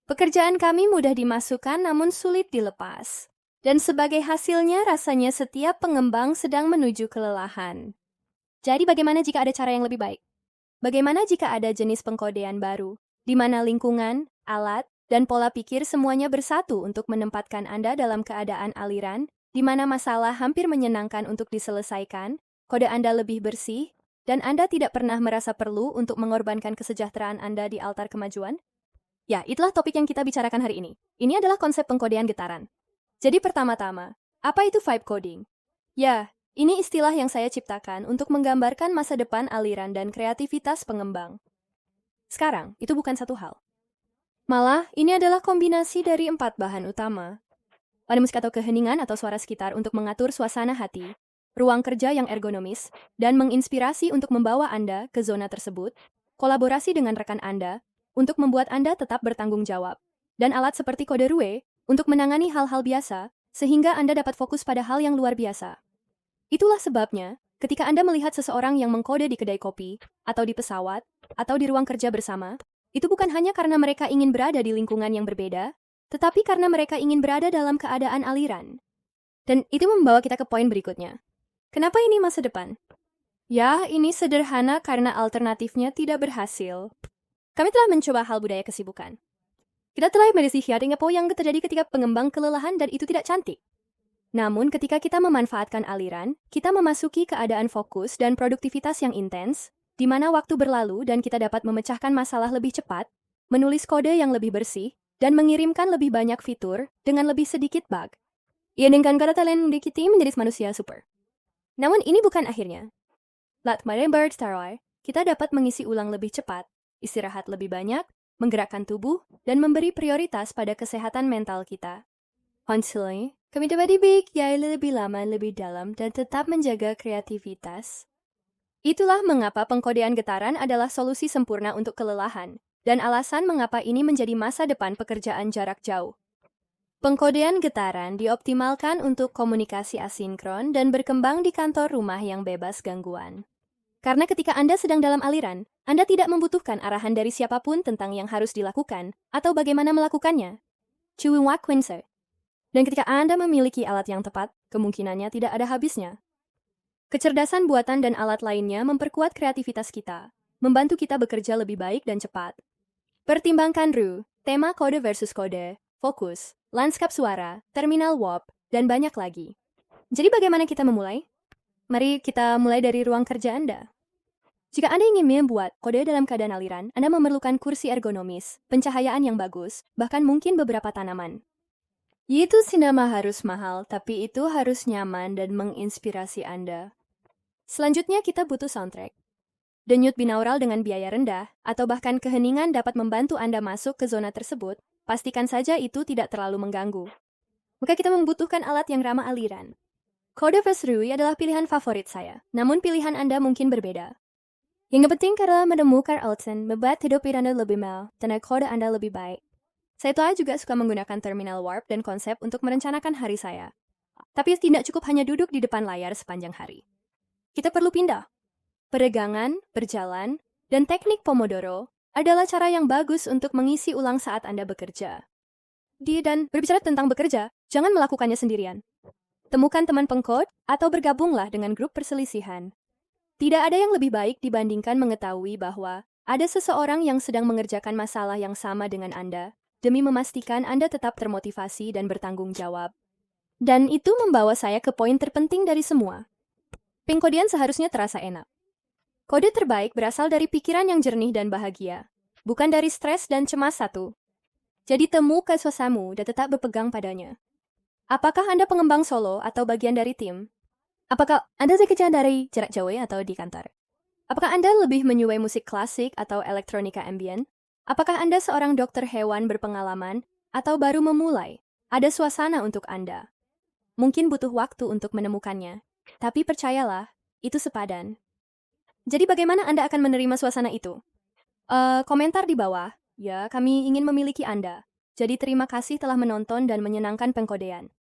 Pekerjaan kami mudah dimasukkan namun sulit dilepas. Dan sebagai hasilnya rasanya setiap pengembang sedang menuju kelelahan. Jadi bagaimana jika ada cara yang lebih baik? Bagaimana jika ada jenis pengkodean baru, di mana lingkungan, alat, dan pola pikir semuanya bersatu untuk menempatkan Anda dalam keadaan aliran, di mana masalah hampir menyenangkan untuk diselesaikan, kode Anda lebih bersih, dan Anda tidak pernah merasa perlu untuk mengorbankan kesejahteraan Anda di altar kemajuan? Ya, itulah topik yang kita bicarakan hari ini. Ini adalah konsep pengkodean getaran. Jadi pertama-tama, apa itu vibe coding? Ya, ini istilah yang saya ciptakan untuk menggambarkan masa depan aliran dan kreativitas pengembang. Sekarang, itu bukan satu hal. Malah, ini adalah kombinasi dari 4 bahan utama. Pada musik atau keheningan atau suara sekitar untuk mengatur suasana hati, ruang kerja yang ergonomis, dan menginspirasi untuk membawa Anda ke zona tersebut, kolaborasi dengan rekan Anda untuk membuat Anda tetap bertanggung jawab, dan alat seperti kode Rue untuk menangani hal-hal biasa, sehingga Anda dapat fokus pada hal yang luar biasa. Itulah sebabnya, ketika Anda melihat seseorang yang mengkode di kedai kopi, atau di pesawat, atau di ruang kerja bersama, itu bukan hanya karena mereka ingin berada di lingkungan yang berbeda, tetapi karena mereka ingin berada dalam keadaan aliran. Dan itu membawa kita ke poin berikutnya. Kenapa ini masa depan? Ya, ini sederhana karena alternatifnya tidak berhasil. Kami telah mencoba hal budaya kesibukan. Kita telah merisihi apa yang terjadi ketika pengembang kelelahan dan itu tidak cantik. Namun ketika kita memanfaatkan aliran, kita memasuki keadaan fokus dan produktivitas yang intens, di mana waktu berlalu dan kita dapat memecahkan masalah lebih cepat, menulis kode yang lebih bersih, dan mengirimkan lebih banyak fitur dengan lebih sedikit bug. Ia dengan kata talent kita menjadi manusia super. Namun ini bukan akhirnya. Lat Bird Star, kita dapat mengisi ulang lebih cepat, istirahat lebih banyak, menggerakkan tubuh, dan memberi prioritas pada kesehatan mental kita. Hasilnya, kami dapat dibiayai lebih lama, lebih dalam, dan tetap menjaga kreativitas. Itulah mengapa pengkodean getaran adalah solusi sempurna untuk kelelahan, dan alasan mengapa ini menjadi masa depan pekerjaan jarak jauh. Pengkodean getaran dioptimalkan untuk komunikasi asinkron dan berkembang di kantor rumah yang bebas gangguan. Karena ketika Anda sedang dalam aliran, Anda tidak membutuhkan arahan dari siapapun tentang yang harus dilakukan atau bagaimana melakukannya. Cuwak Quincer. Dan ketika Anda memiliki alat yang tepat, kemungkinannya tidak ada habisnya. Kecerdasan buatan dan alat lainnya memperkuat kreativitas kita, membantu kita bekerja lebih baik dan cepat. Pertimbangkan RU, tema kode versus kode, fokus, lanskap suara, terminal warp, dan banyak lagi. Jadi bagaimana kita memulai? Mari kita mulai dari ruang kerja Anda. Jika Anda ingin membuat kode dalam keadaan aliran, Anda memerlukan kursi ergonomis, pencahayaan yang bagus, bahkan mungkin beberapa tanaman. Itu sinema harus mahal, tapi itu harus nyaman dan menginspirasi Anda. Selanjutnya kita butuh soundtrack. Denyut binaural dengan biaya rendah, atau bahkan keheningan dapat membantu Anda masuk ke zona tersebut, pastikan saja itu tidak terlalu mengganggu. Maka kita membutuhkan alat yang ramah aliran. Kode Vesrui adalah pilihan favorit saya, namun pilihan Anda mungkin berbeda. Yang penting adalah menemukan alasan membuat hidup Anda lebih mewah dan kode Anda lebih baik. Saya juga suka menggunakan terminal warp dan konsep untuk merencanakan hari saya. Tapi tidak cukup hanya duduk di depan layar sepanjang hari. Kita perlu pindah. Peregangan, berjalan, dan teknik Pomodoro adalah cara yang bagus untuk mengisi ulang saat Anda bekerja. Dan berbicara tentang bekerja, jangan melakukannya sendirian. Temukan teman pengkode atau bergabunglah dengan grup perselisihan. Tidak ada yang lebih baik dibandingkan mengetahui bahwa ada seseorang yang sedang mengerjakan masalah yang sama dengan Anda, demi memastikan Anda tetap termotivasi dan bertanggung jawab. Dan itu membawa saya ke poin terpenting dari semua. Pengkodean seharusnya terasa enak. Kode terbaik berasal dari pikiran yang jernih dan bahagia, bukan dari stres dan cemas satu. Jadi temu kesuasamu dan tetap berpegang padanya. Apakah Anda pengembang solo atau bagian dari tim? Apakah Anda bekerja dari jarak jauh atau di kantor? Apakah Anda lebih menyukai musik klasik atau elektronika ambient? Apakah Anda seorang dokter hewan berpengalaman atau baru memulai? Ada suasana untuk Anda. Mungkin butuh waktu untuk menemukannya, tapi percayalah, itu sepadan. Jadi bagaimana Anda akan menerima suasana itu? Komentar di bawah. Ya, kami ingin memiliki Anda. Jadi terima kasih telah menonton dan menyenangkan pengkodean.